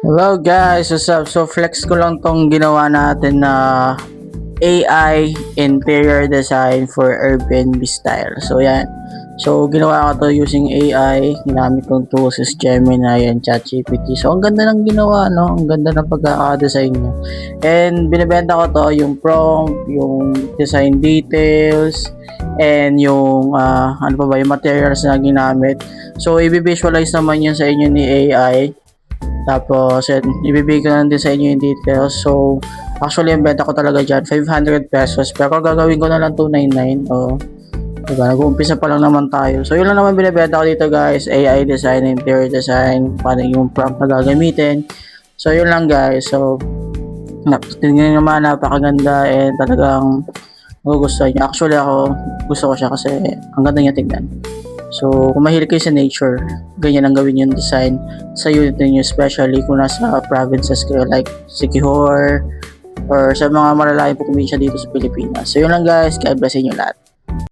Hello guys, what's up? So flex ko lang tong ginawa natin na AI interior design for Airbnb style. So yan. So ginawa ko to using AI. Ginamit kong tools is Gemini and ChatGPT. So ang ganda ng ginawa, no? Ang ganda ng pagkaka-design niya. And binibenta ko to yung prompt, yung design details, and yung ano pa ba, yung materials na ginamit. So i-visualize naman yun sa inyo ni AI. Tapos, yun, ibibigay ko lang din sa inyo yung details. So, actually, yung benta ko talaga dyan, 500 pesos. Pero gagawin ko na lang 299. O, diba? Nag-uumpisa pa lang naman tayo. So, yun lang naman binibenta ko dito, guys. AI design, interior design, paano yung prompt na gagamitin. So, yun lang, guys. So, tingnan naman, napakaganda and talagang magugustuhan nyo. Actually, ako, gusto ko siya kasi ang ganda niya tignan. So, kung mahilig kayo sa nature, ganyan ang gawin yung design sa unit ninyo, especially kung nasa provinces kayo like Siquijor or sa mga malalayong probinsya dito sa Pilipinas. So, yun lang guys. God bless inyo lahat.